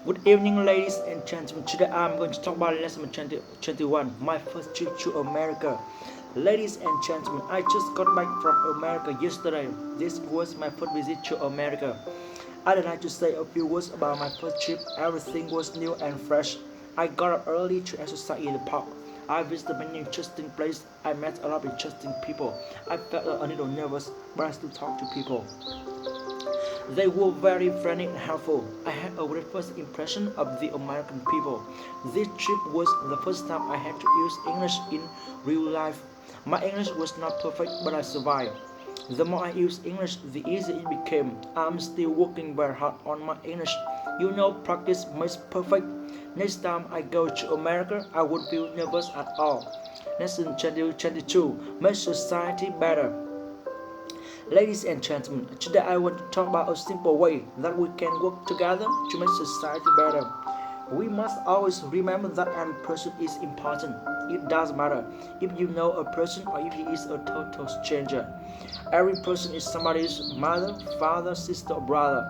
Good evening, ladies and gentlemen. Today I'm going to talk about lesson 21, my first trip to America. Ladies and gentlemen, I just got back from America yesterday. This was my first visit to America. I'd like to say a few words about my first trip. Everything was new and fresh. I got up early to exercise in the park. I visited many interesting places. I met a lot of interesting people. I felt a little nervous, but I still talked to people. They were very friendly and helpful. I had a great first impression of the American people. This trip was the first time I had to use English in real life. My English was not perfect, but I survived. The more I used English, the easier it became. I'm still working very hard on my English. You know, practice makes perfect. Next time I go to America, I won't feel nervous at all. Lesson 22. Make society better. Ladies and gentlemen, today I want to talk about a simple way that we can work together to make society better. We must always remember that every person is important. It doesn't matter if you know a person or if he is a total stranger. Every person is somebody's mother, father, sister, or brother.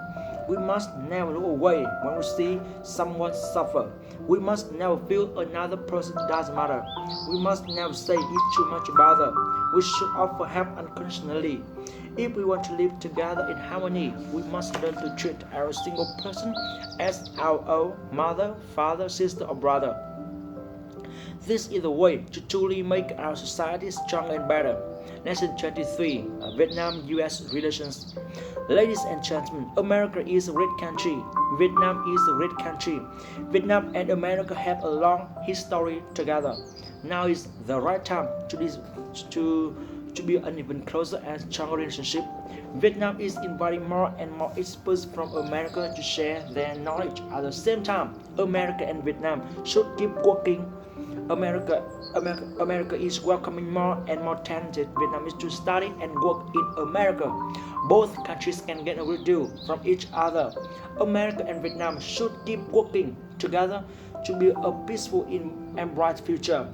We must never look away when we see someone suffer. We must never feel another person doesn't matter. We must never say it's too much bother. We should offer help unconditionally. If we want to live together in harmony, we must learn to treat every single person as our own mother, father, sister, or brother. This is the way to truly make our society stronger and better. Lesson 23. Vietnam-US Relations. Ladies and gentlemen, America is a great country. Vietnam is a great country. Vietnam and America have a long history together. Now is the right time to build an even closer and stronger relationship. Vietnam is inviting more and more experts from America to share their knowledge. At the same time, America and Vietnam should keep working. America is welcoming more and more talented Vietnamese to study and work in America. Both countries can get a good deal from each other. America and Vietnam should keep working together to build a peaceful and bright future.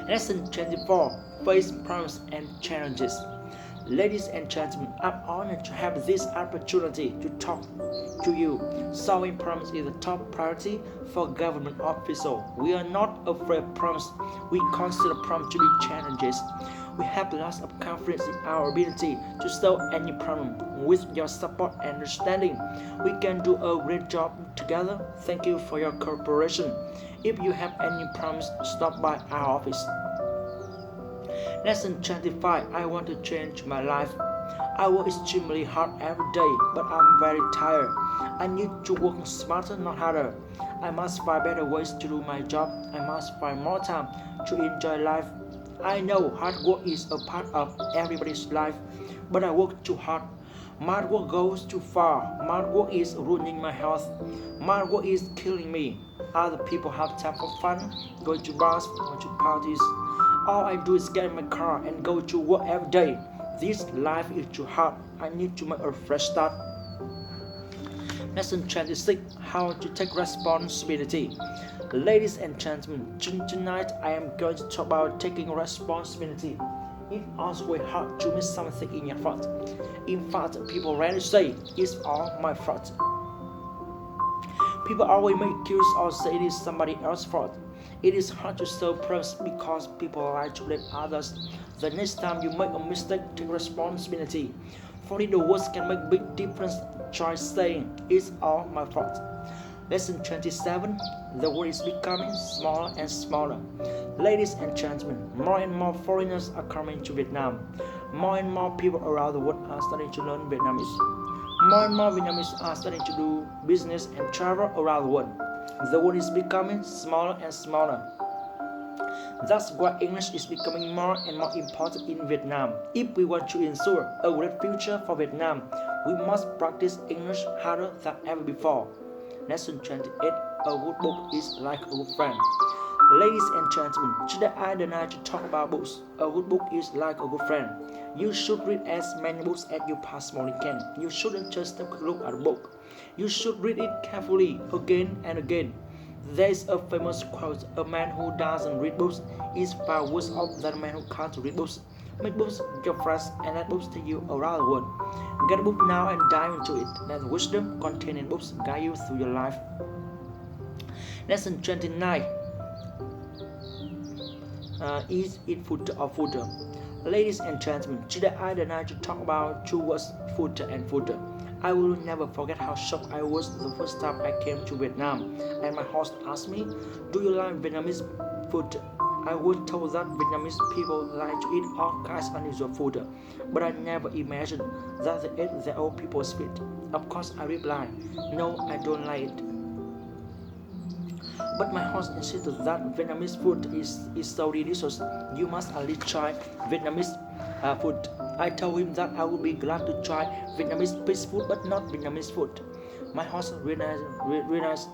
Lesson 24. Face problems and challenges. Ladies and gentlemen, I'm honored to have this opportunity to talk to you. Solving problems is the top priority for government officials. We are not afraid of problems. We consider problems to be challenges. We have lots of confidence in our ability to solve any problem. With your support and understanding, we can do a great job together. Thank you for your cooperation. If you have any problems, stop by our office. Lesson 25. I want to change my life. I work extremely hard every day, but I'm very tired. I need to work smarter, not harder. I must find better ways to do my job. I must find more time to enjoy life. I know hard work is a part of everybody's life, but I work too hard. My work goes too far. My work is ruining my health. My work is killing me. Other people have time for fun, going to bars, going to parties. All I do is get in my car and go to work every day. This life is too hard. I need to make a fresh start. Lesson 26. How to take responsibility. Ladies and gentlemen, tonight I am going to talk about taking responsibility. It's always hard to miss something in your fault. In fact, people rarely say it's all my fault. People always make excuse or say it is somebody else's fault. It is hard to solve problems because people like to blame others. The next time you make a mistake, take responsibility. For the words can make big difference. Try saying it's all my fault. Lesson 27. The world is becoming smaller and smaller. Ladies and gentlemen, more and more foreigners are coming to Vietnam. More and more people around the world are starting to learn Vietnamese. More and more Vietnamese are starting to do business and travel around the world. The world is becoming smaller and smaller. That's why English is becoming more and more important in Vietnam. If we want to ensure a great future for Vietnam, we must practice English harder than ever before. Lesson 28. A good book is like a good friend. Ladies and gentlemen, today I like to talk about books. A good book is like a good friend. You should read as many books as you possibly can. You shouldn't just take a look at a book. You should read it carefully again and again. There is a famous quote: a man who doesn't read books is far worse off than a man who can't read books. Make books your friends and let books take you around the world. Get a book now and dive into it. Let wisdom contained in books guide you through your life. Lesson 29. Is it footer or footer? Ladies and gentlemen, today I would like to talk about two words, footer and footer. I will never forget how shocked I was the first time I came to Vietnam and my host asked me, "Do you like Vietnamese food?" I was told that Vietnamese people like to eat all kinds of unusual food, but I never imagined that they ate their own people's food. Of course, I replied, "No, I don't like it." But my host insisted that Vietnamese food is so delicious, you must at least try Vietnamese food. I told him that I would be glad to try Vietnamese fish food, but not Vietnamese food. My host realized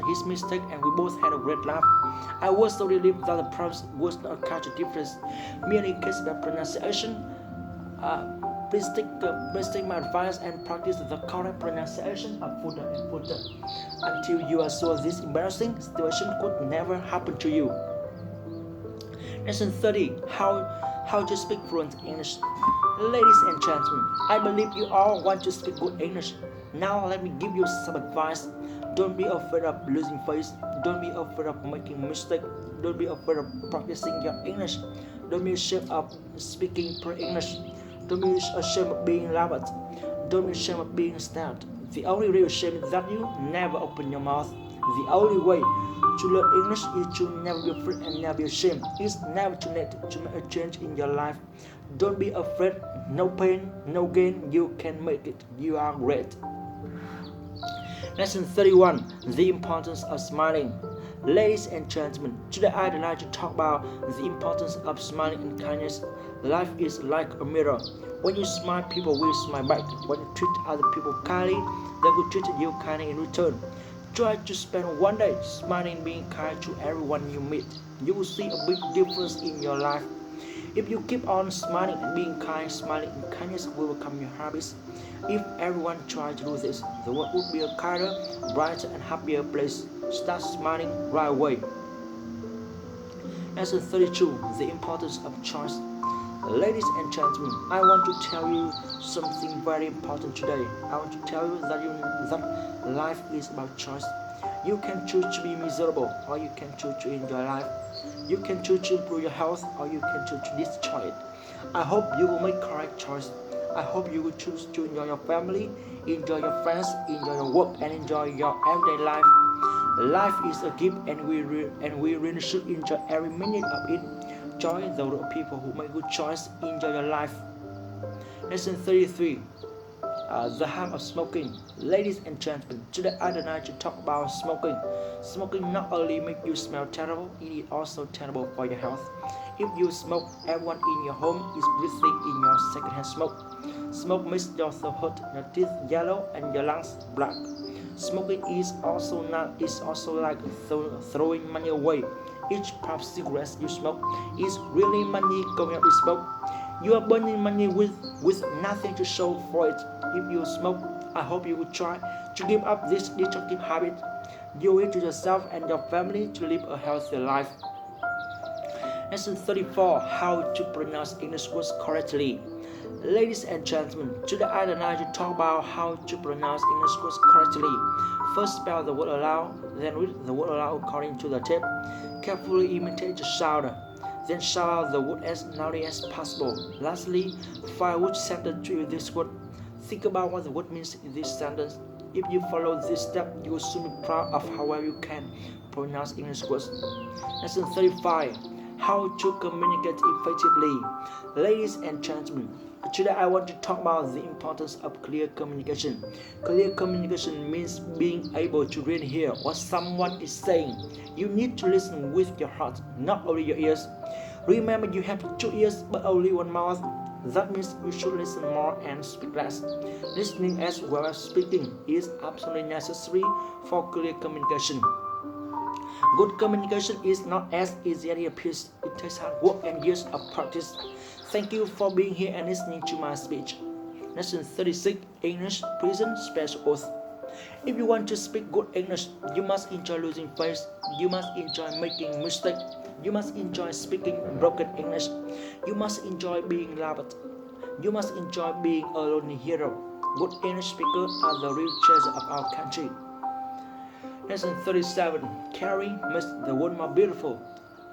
his mistake, and we both had a great laugh. I was so relieved that the problem was not a culture difference, merely a case by pronunciation. Please take my advice and practice the correct pronunciation of footer and footer until you are sure this embarrassing situation could never happen to you. Lesson 30. How to speak fluent English. Ladies and gentlemen, I believe you all want to speak good English. Now let me give you some advice. Don't be afraid of losing face. Don't be afraid of making mistakes. Don't be afraid of practicing your English. Don't be ashamed of speaking poor English. Don't be ashamed of being loud. Don't be ashamed of being stout. The only real shame is that you never open your mouth. The only way to learn English is to never be afraid and never be ashamed. It's never too late to make a change in your life. Don't be afraid. No pain, no gain. You can make it. You are great. Lesson 31. The importance of smiling. Ladies and gentlemen, today I'd like to talk about the importance of smiling and kindness. Life is like a mirror. When you smile, people will smile back. When you treat other people kindly, they will treat you kindly in return. Try to spend one day smiling and being kind to everyone you meet. You will see a big difference in your life. If you keep on smiling and being kind, smiling and kindness will become your habits. If everyone tried to do this, the world would be a kinder, brighter and happier place. Start smiling right away. Lesson 32. The importance of choice. Ladies and gentlemen, I want to tell you something very important today. I want to tell you that life is about choice. You can choose to be miserable, or you can choose to enjoy life. You can choose to improve your health, or you can choose to destroy it. I hope you will make correct choice. I hope you will choose to enjoy your family, enjoy your friends, enjoy your work, and enjoy your everyday life. Life is a gift, and we really should enjoy every minute of it. Join the people who make good choice. Enjoy your life. Lesson 33. The harm of smoking. Ladies and gentlemen, today I'd like to talk about smoking. Smoking not only makes you smell terrible, it is also terrible for your health. If you smoke, everyone in your home is breathing in your secondhand smoke. Smoke makes your throat hurt, your teeth yellow, and your lungs black. Smoking is also like throwing money away. Each puff cigarette you smoke is really money going up in smoke. You are burning money with nothing to show for it. If you smoke, I hope you will try to give up this destructive habit. You owe it to yourself and your family to live a healthy life. Lesson 34. How to pronounce English words correctly. Ladies and gentlemen, today I'd like to talk about how to pronounce English words correctly. First spell the word aloud, then read the word aloud according to the tape. Carefully imitate the sound, then shout out the word as loudly as possible. Lastly, find which sentence to use this word. Think about what the word means in this sentence. If you follow this step, you will soon be proud of how well you can pronounce English words. Lesson 35. How to communicate effectively. Ladies and gentlemen, today I want to talk about the importance of clear communication. Clear communication means being able to really hear what someone is saying. You need to listen with your heart, not only your ears. Remember, you have two ears but only one mouth. That means you should listen more and speak less. Listening as well as speaking is absolutely necessary for clear communication. Good communication is not as easy as it appears. It takes hard work and years of practice. Thank you for being here and listening to my speech. Lesson 36. English Prison Special Oath. If you want to speak good English, you must enjoy losing face. You must enjoy making mistakes. You must enjoy speaking broken English. You must enjoy being loved. You must enjoy being a lonely hero. Good English speakers are the real treasure of our country. Lesson 37. Caring makes the world more beautiful.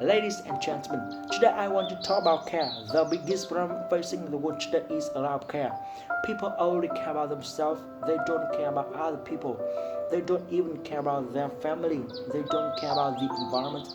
Ladies and gentlemen, today I want to talk about care. The biggest problem facing the world today is a lack of care. People only care about themselves. They don't care about other people. They don't even care about their family. They don't care about the environment.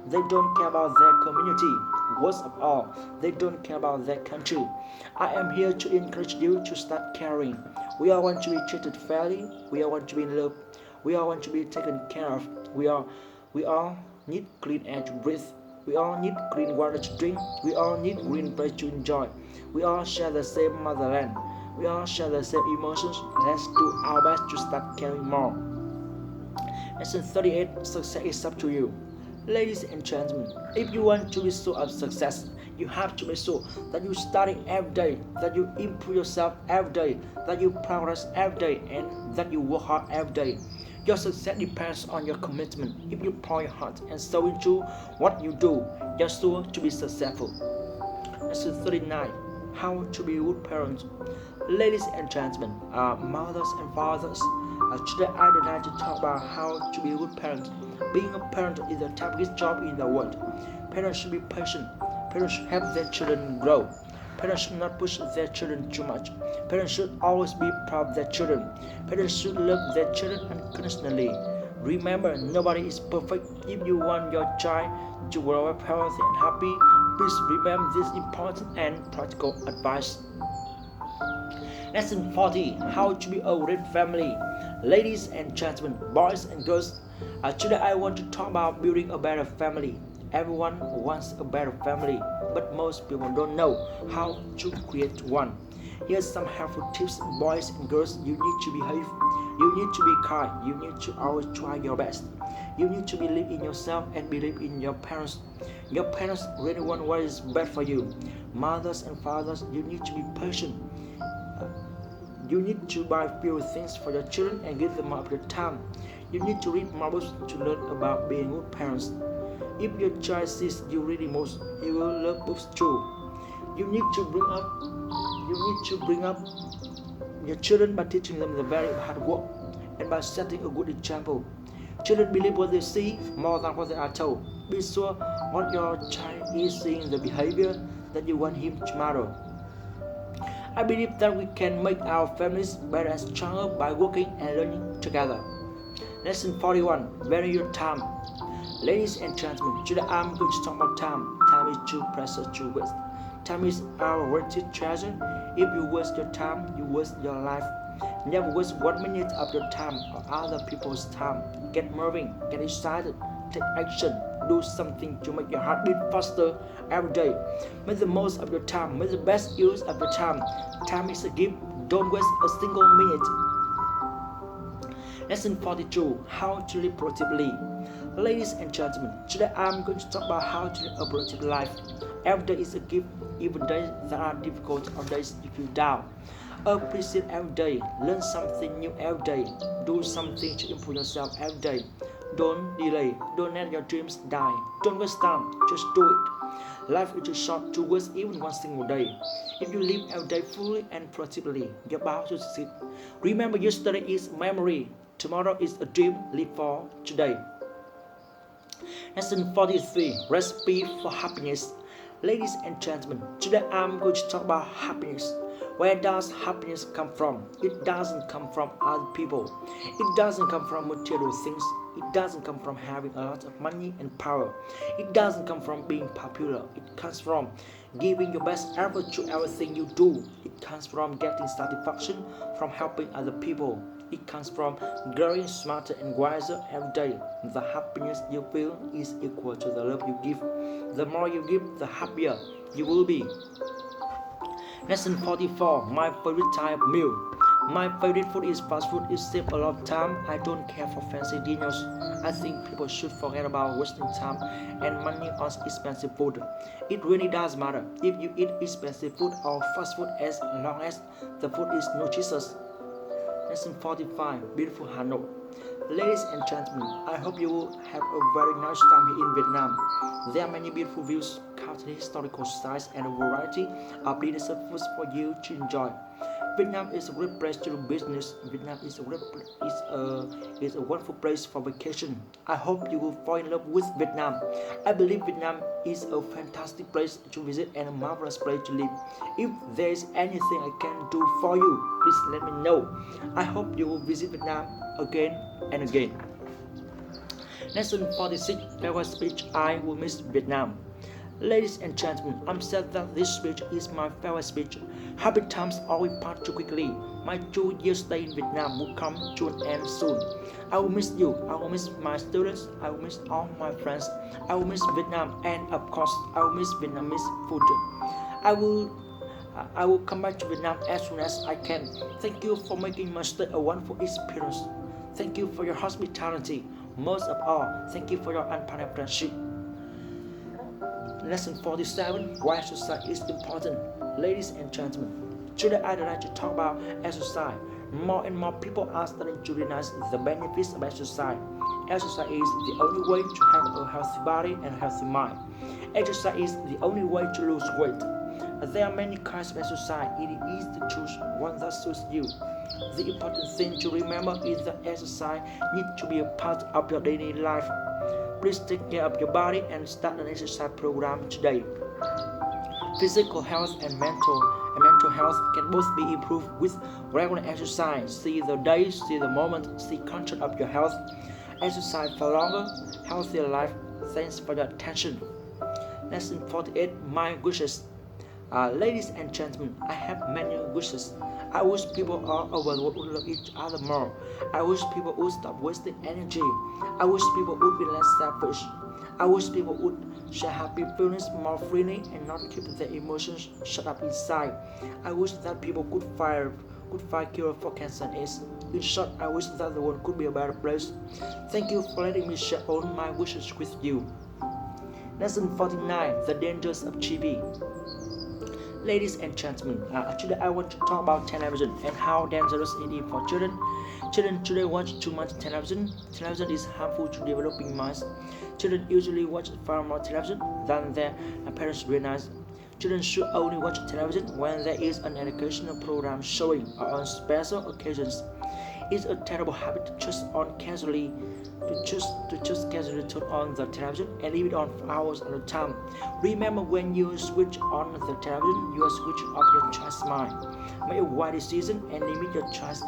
They don't care about their community. Worst of all, they don't care about their country. I am here to encourage you to start caring. We all want to be treated fairly. We all want to be loved. We all want to be taken care of. We all need clean air to breathe. We all need clean water to drink. We all need green place to enjoy. We all share the same motherland. We all share the same emotions. Let's do our best to start caring more. Lesson 38. Success is up to you. Ladies and gentlemen, if you want to be sure of success, you have to make sure that you study every day, that you improve yourself every day, that you progress every day, and that you work hard every day. Your success depends on your commitment. If you pour your heart and soul into what you do, you're sure to be successful. Lesson 39. How to be a good parent. Ladies and gentlemen, mothers and fathers, today I would like to talk about how to be a good parent. Being a parent is the toughest job in the world. Parents should be patient. Parents should help their children grow. Parents should not push their children too much. Parents should always be proud of their children. Parents should love their children unconditionally. Remember, nobody is perfect. If you want your child to grow up healthy and happy, please remember this important and practical advice. Lesson 40. How to be a great family. Ladies and gentlemen, boys and girls, today I want to talk about building a better family. Everyone wants a better family, but most people don't know how to create one. Here's some helpful tips. Boys and girls, you need to behave. You need to be kind. You need to always try your best. You need to believe in yourself and believe in your parents. Your parents really want what is best for you. Mothers and fathers, you need to be patient. You need to buy few things for your children and give them up your time. You need to read more books to learn about being good parents. If your child sees you reading books, he will love books too. You need to bring up your children by teaching them the value of hard work and by setting a good example. Children believe what they see more than what they are told. Be sure what your child is seeing, the behavior that you want him to model. I believe that we can make our families better and stronger by working and learning together. Lesson 41. Value your time. Ladies and gentlemen, today I'm going to talk about time. Time is too precious to waste. Time is our greatest treasure. If you waste your time, you waste your life. Never waste 1 minute of your time or other people's time. Get moving, get excited, take action, do something to make your heart beat faster every day. Make the most of your time, make the best use of your time. Time is a gift, don't waste a single minute. Lesson 42. How to live productively. Ladies and gentlemen, today I'm going to talk about how to live a productive life. Every day is a gift, even days that are difficult or days you feel down. Appreciate every day, learn something new every day, do something to improve yourself every day. Don't delay, don't let your dreams die. Don't waste time, just do it. Life is too short to waste even one single day. If you live every day fully and productively, you're bound to succeed. Remember, yesterday is memory, tomorrow is a dream. Live for today. Lesson 43. Recipe for happiness. Ladies and gentlemen, today I'm going to talk about happiness. Where does happiness come from? It doesn't come from other people. It doesn't come from material things. It doesn't come from having a lot of money and power. It doesn't come from being popular. It comes from giving your best effort to everything you do. It comes from getting satisfaction from helping other people. It comes from growing smarter and wiser every day. The happiness you feel is equal to the love you give. The more you give, the happier you will be. Lesson 44. My favorite type of meal. My favorite food is fast food. It saves a lot of time. I don't care for fancy dinners. I think people should forget about wasting time and money on expensive food. It really does matter if you eat expensive food or fast food as long as the food is nutritious. Lesson 45. Beautiful Hanoi. Ladies and gentlemen, I hope you will have a very nice time here in Vietnam. There are many beautiful views, countless historical sites, and a variety of delicious foods for you to enjoy. Vietnam is a great place to do business. Vietnam is a wonderful place for vacation. I hope you will fall in love with Vietnam. I believe Vietnam is a fantastic place to visit and a marvelous place to live. If there is anything I can do for you, please let me know. I hope you will visit Vietnam again and again. Lesson 46, farewell speech. I will miss Vietnam. Ladies and gentlemen, I'm sad that this speech is my farewell speech. Happy times always pass too quickly. My 2 years stay in Vietnam will come to an end soon. I will miss you. I will miss my students. I will miss all my friends. I will miss Vietnam, and of course, I will miss Vietnamese food. I will I will come back to Vietnam as soon as I can. Thank you for making my stay a wonderful experience. Thank you for your hospitality. Most of all, thank you for your unparalleled friendship. Lesson 47, why exercise is important. Ladies and gentlemen, today I'd like to talk about exercise. More and more people are starting to realize the benefits of exercise. Exercise is the only way to have a healthy body and a healthy mind. Exercise is the only way to lose weight. There are many kinds of exercise. It is easy to choose one that suits you. The important thing to remember is that exercise needs to be a part of your daily life. Please take care of your body and start an exercise program today. Physical health and mental health can both be improved with regular exercise. See the day, see the moment, see control of your health. Exercise for longer, healthier life. Thanks for your attention. Lesson 48, my wishes. Ladies and gentlemen, I have many wishes. I wish people all over the world would love each other more. I wish people would stop wasting energy. I wish people would be less selfish. I wish people would share happy feelings more freely and not keep their emotions shut up inside. I wish that people could find cure for cancer and AIDS. In short, I wish that the world could be a better place. Thank you for letting me share all my wishes with you. Lesson 49, the dangers of TV. Ladies and gentlemen, today I want to talk about television and how dangerous it is for children. Children today watch too much television. Television is harmful to developing minds. Children usually watch far more television than their parents realize. Children should only watch television when there is an educational program showing or on special occasions. It's a terrible habit to just casually turn on the television and leave it on for hours at a time. Remember, when you switch on the television, you are switching off your child's mind. Make a wise decision and limit your child's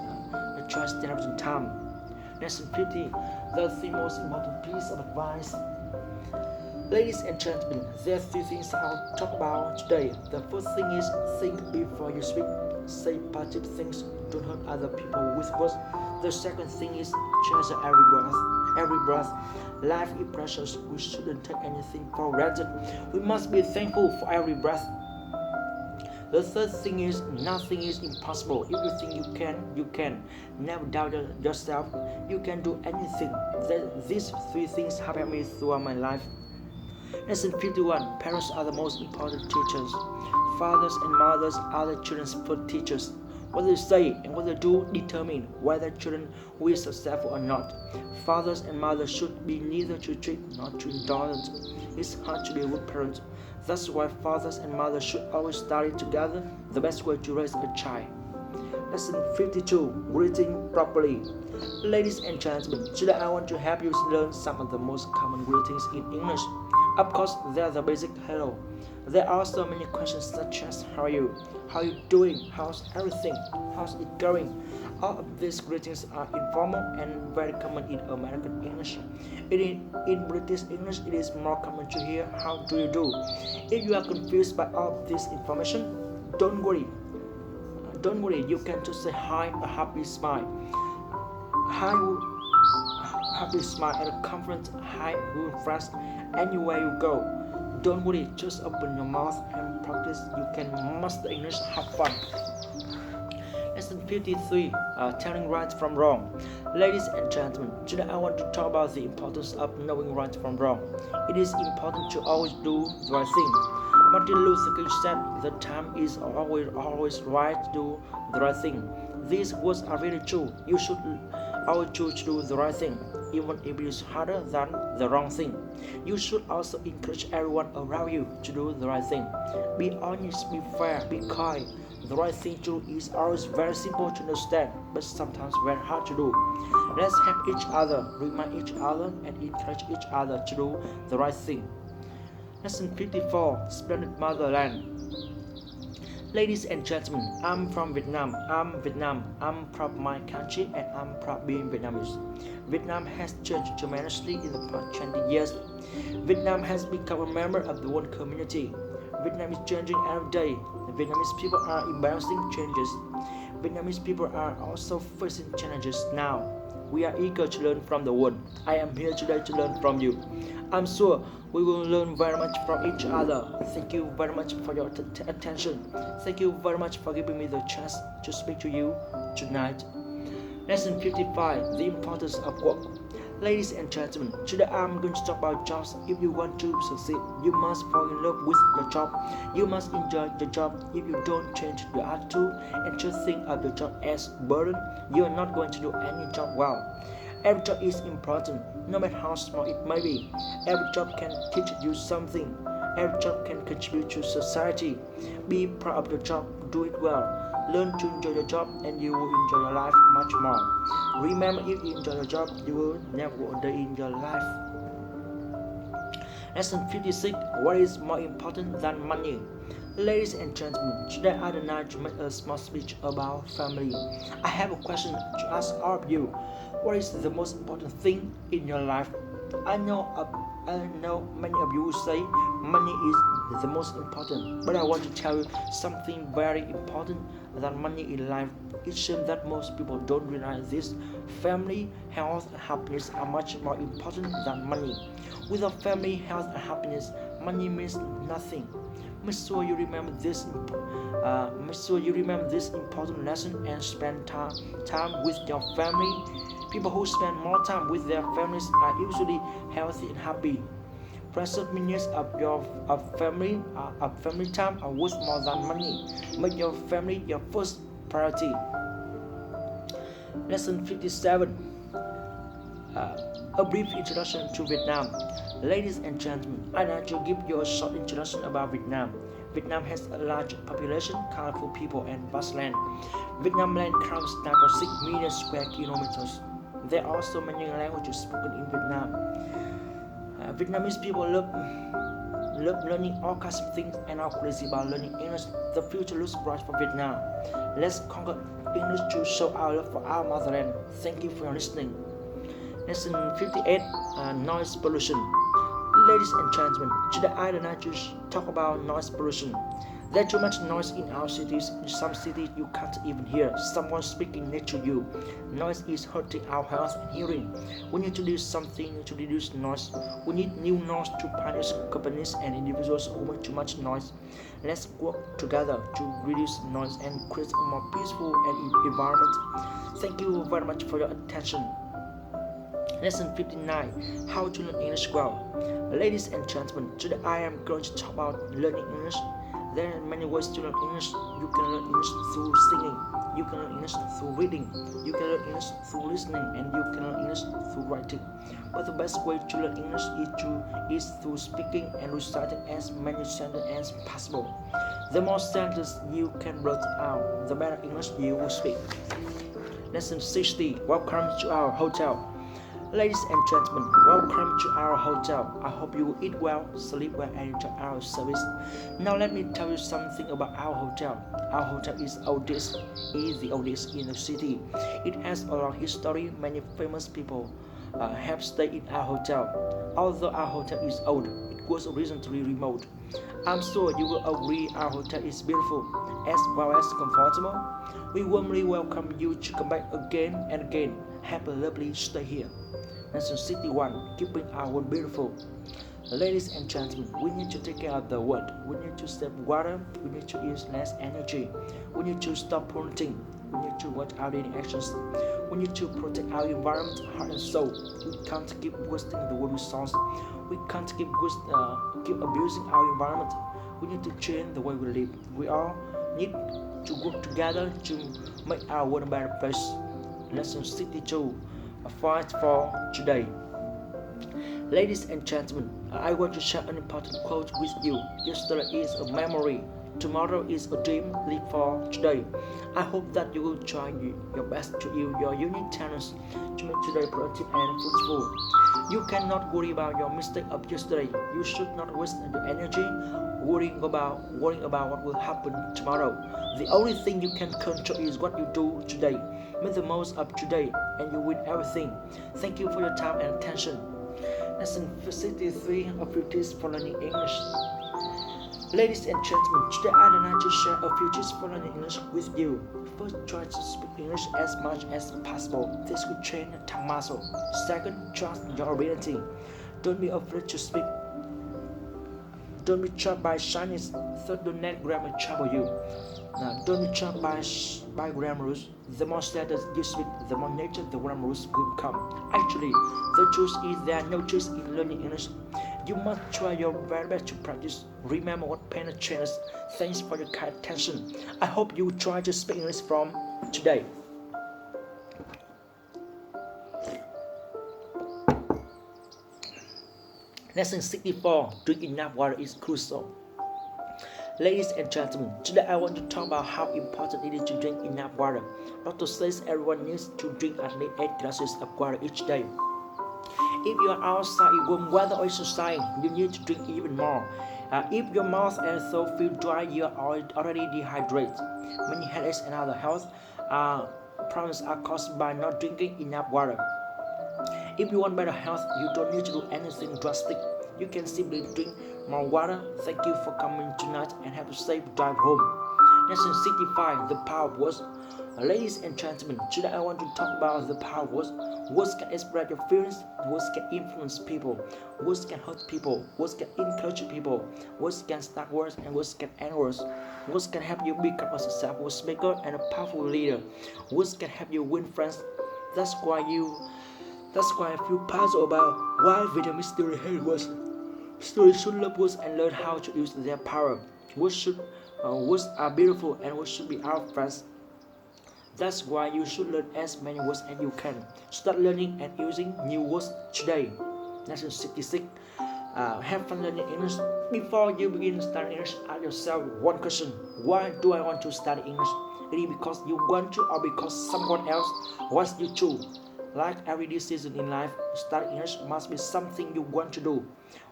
television time. Lesson 50, the most important piece of advice. Ladies and gentlemen, there are 3 things I'll talk about today. The first thing is think before you speak. Say positive things, don't hurt other people with words. The second thing is treasure every breath. Life is precious. We shouldn't take anything for granted. We must be thankful for every breath. The third thing is nothing is impossible. If you think you can. Never doubt yourself. You can do anything. These 3 things have helped me throughout my life. Lesson 51. Parents are the most important teachers. Fathers and mothers are the children's first teachers. What they say and what they do determine whether children will be successful or not. Fathers and mothers should be neither too strict nor too indulgent. It's hard to be a good parent. That's why fathers and mothers should always study together the best way to raise a child. Lesson 52. Greeting properly. Ladies and gentlemen, today I want to help you learn some of the most common greetings in English. Of course, there are the basic hello. There are also many questions such as how are you? How are you doing? How's everything? How's it going? All of these greetings are informal and very common in American English. In British English, it is more common to hear how do you do. If you are confused by all of this information, don't worry. Don't worry, you can just say hi, a happy smile. Hi, happy smile and a confident hi will refresh anywhere you go. Don't worry, just open your mouth and practice. You can master English. Have fun. Lesson 53. Telling right from wrong. Ladies and gentlemen, today I want to talk about the importance of knowing right from wrong. It is important to always do the right thing. Martin Luther King said, "The time is always right to do the right thing." These words are very true. You Always choose to do the right thing, even if it is harder than the wrong thing. You should also encourage everyone around you to do the right thing. Be honest, be fair, be kind. The right thing to do is always very simple to understand, but sometimes very hard to do. Let's help each other, remind each other, and encourage each other to do the right thing. Lesson 54, Splendid Motherland. Ladies and gentlemen, I'm from Vietnam. I'm proud of my country and I'm proud being Vietnamese. Vietnam has changed tremendously in the past 20 years. Vietnam has become a member of the world community. Vietnam is changing every day. Vietnamese people are embracing changes. Vietnamese people are also facing challenges now. We are eager to learn from the world. I am here today to learn from you. I'm sure we will learn very much from each other. Thank you very much for your attention. Thank you very much for giving me the chance to speak to you tonight. Lesson 55, The Importance of Work. Ladies and gentlemen, today I'm going to talk about jobs. If you want to succeed, you must fall in love with your job. You must enjoy the job. If you don't change your attitude and just think of your job as burden, you are not going to do any job well. Every job is important, no matter how small it may be. Every job can teach you something. Every job can contribute to society. Be proud of your job, do it well. Learn to enjoy your job and you will enjoy your life much more. Remember, if you enjoy your job, you will never go a day in your life. Lesson 56, What is more important than money? Ladies and gentlemen, today I would like to make a small speech about family. I have a question to ask all of you. What is the most important thing in your life? I know many of you will say money is the most important, but I want to tell you something very important than money in life. It seems that most people don't realize this. Family, health, and happiness are much more important than money. Without family, health, and happiness, money means nothing. Make sure you remember this. Important lesson and spend time with your family. People who spend more time with their families are usually healthy and happy. Precious minutes of family time are worth more than money. Make your family your first priority. Lesson 57. A brief introduction to Vietnam. Ladies and gentlemen, I'd like to give you a short introduction about Vietnam. Vietnam has a large population, colorful people, and vast land. Vietnam land covers 9.6 million square kilometers. There are also many languages spoken in Vietnam. Vietnamese people love learning all kinds of things and are crazy about learning English. The future looks bright for Vietnam. Let's conquer English to show our love for our motherland. Thank you for listening. Lesson 58, Noise Pollution. Ladies and gentlemen, today I'd like to talk about noise pollution. There's too much noise in our cities. In some cities you can't even hear someone speaking next to you. Noise is hurting our health and hearing. We need to do something to reduce noise. We need new laws to punish companies and individuals who make too much noise. Let's work together to reduce noise and create a more peaceful environment. Thank you very much for your attention. Lesson 59, How to learn English well. Ladies and gentlemen, today I am going to talk about learning English. There are many ways to learn English. You can learn English through singing. You can learn English through reading. You can learn English through listening, and you can learn English through writing. But the best way to learn English is through speaking and reciting as many sentences as possible. The more sentences you can blurt out, the better English you will speak. Lesson 60, Welcome to our hotel. Ladies and gentlemen, welcome to our hotel. I hope you will eat well, sleep well, and enjoy our service. Now let me tell you something about our hotel. Our hotel is the oldest in the city. It has a long history. Many famous people have stayed in our hotel. Although our hotel is old, it was recently remodeled. I'm sure you will agree our hotel is beautiful as well as comfortable. We warmly welcome you to come back again and again. Have a lovely stay here. Lesson 61, Keeping our world beautiful. Ladies and gentlemen, we need to take care of the world. We need to save water. We need to use less energy. We need to stop polluting. We need to watch our daily actions. We need to protect our environment, heart and soul. We can't keep wasting the world resource. We can't keep abusing our environment. We need to change the way we live. We all need to work together to make our world a better place. Lesson 62. A fight for today. Ladies and gentlemen, I want to share an important quote with you. Yesterday is a memory. Tomorrow is a dream. Live for today. I hope that you will try your best to use your unique talents to make today productive and fruitful. You cannot worry about your mistake of yesterday. You should not waste your energy worrying about what will happen tomorrow. The only thing you can control is what you do today. Make the most of today, and you win everything. Thank you for your time and attention. Lesson 63 of Tips for Learning English. Ladies and gentlemen, today I'd like to share a few tips for learning English with you. First, try to speak English as much as possible. This will train your tongue muscle. Second, trust your ability. Don't be afraid to speak. Don't be trapped by shyness. Third, don't let grammar trouble you. Don't be trapped by grammar rules. The more status you speak, the more nature the grammar rules will come. Actually, the truth is there are no truth in learning English. You must try your very best to practice. Remember what Penna changes. Thanks for your kind attention. I hope you will try to speak English from today. Lesson 64. Drink enough water is crucial. Ladies and gentlemen, today I want to talk about how important it is to drink enough water. Doctor says everyone needs to drink at least 8 glasses of water each day. If you are outside in warm weather or exercise, you need to drink even more. If your mouth and throat feel dry, you are already dehydrated. Many headaches and other health problems are caused by not drinking enough water. If you want better health, you don't need to do anything drastic. You can simply drink more water. Thank you for coming tonight and have a safe drive home. Lesson 65. The power of words. Ladies and gentlemen, today I want to talk about the power of words. Words can express your feelings. Words can influence people. Words can hurt people. Words can encourage people. Words can start words and words can end words. Words can help you become a successful speaker and a powerful leader. Words can help you win friends. That's why I feel puzzled about why Vietnamese still hate words. Students should love words and learn how to use their power. Words are beautiful and words should be our friends. That's why you should learn as many words as you can. Start learning and using new words today. Lesson 66. Have fun learning English. Before you begin studying English, ask yourself one question. Why do I want to study English? It is because you want to or because someone else wants you to. Like every decision in life, studying English must be something you want to do.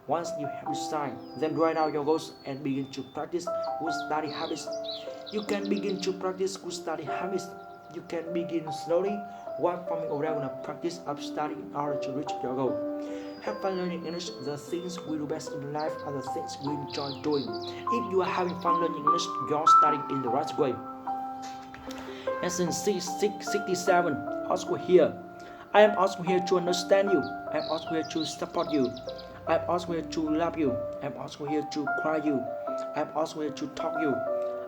Once you have decided, then write out your goals and begin to practice good study habits. You can begin to practice good study habits. You can begin slowly while forming a regular practice of studying in order to reach your goal. Have fun learning English. The things we do best in life are the things we enjoy doing. If you are having fun learning English, you're studying in the right way. Lesson 67. Also here. I am also here to understand you. I am also here to support you. I am also here to love you. I am also here to cry you. I am also here to talk you.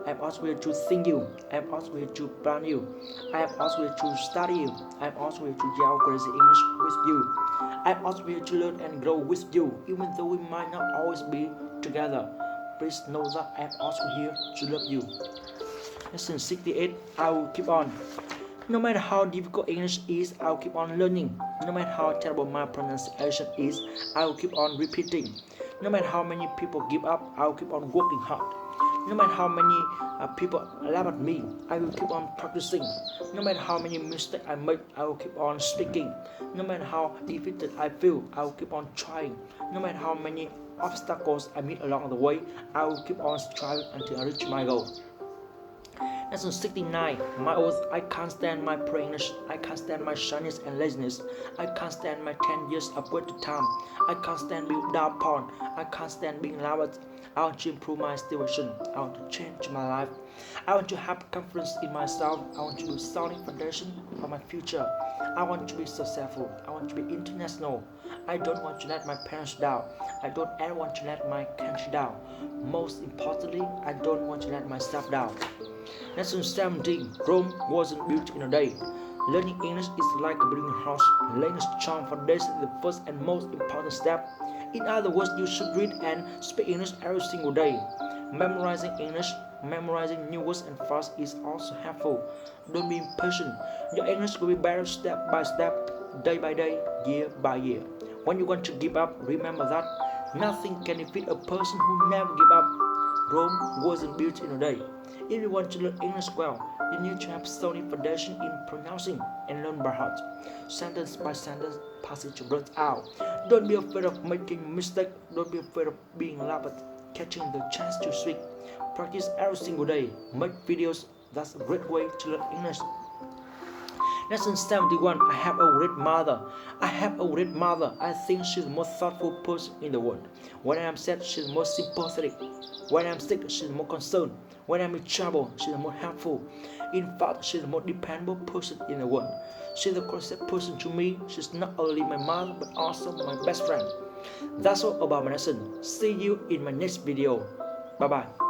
I am also here to sing you. I am also here to plan you. I am also here to study you. I am also here to yell crazy English with you. I am also here to learn and grow with you, even though we might not always be together. Please know that I am also here to love you. Lesson 68. I will keep on. No matter how difficult English is, I'll keep on learning. No matter how terrible my pronunciation is, I will keep on repeating. No matter how many people give up, I will keep on working hard. No matter how many people laugh at me, I will keep on practicing. No matter how many mistakes I make, I will keep on speaking. No matter how defeated I feel, I will keep on trying. No matter how many obstacles I meet along the way, I will keep on striving until I reach my goal. Lesson 69. My oath, I can't stand my poor English. I can't stand my shyness and laziness. I can't stand my 10 years of wasted time. I can't stand being down upon. I can't stand being laughed. I want to improve my situation. I want to change my life. I want to have confidence in myself. I want to build solid foundation for my future. I want to be successful. I want to be international. I don't want to let my parents down. I don't ever want to let my country down. Most importantly, I don't want to let myself down. Lesson 17. Rome wasn't built in a day. Learning English is like building a house. Laying a strong foundation is the first and most important step. In other words, you should read and speak English every single day. Memorizing English Memorizing new words and phrases is also helpful. Don't be impatient. Your English will be better step by step, day by day, year by year. When you want to give up, remember that nothing can defeat a person who never give up. Rome wasn't built in a day. If you want to learn English well, you need to have solid foundation in pronouncing and learn by heart. Sentence by sentence, passage word out. Don't be afraid of making mistakes. Don't be afraid of being laughed at, catching the chance to speak. Practice every single day. Make videos. That's a great way to learn English. Lesson 71. I have a great mother. I have a great mother. I think she's the most thoughtful person in the world. When I am sad, she's most sympathetic. When I am sick, she's more concerned. When I'm in trouble, she's more helpful. In fact, she's the most dependable person in the world. She's the closest person to me. She's not only my mother, but also my best friend. That's all about my lesson. See you in my next video. Bye bye.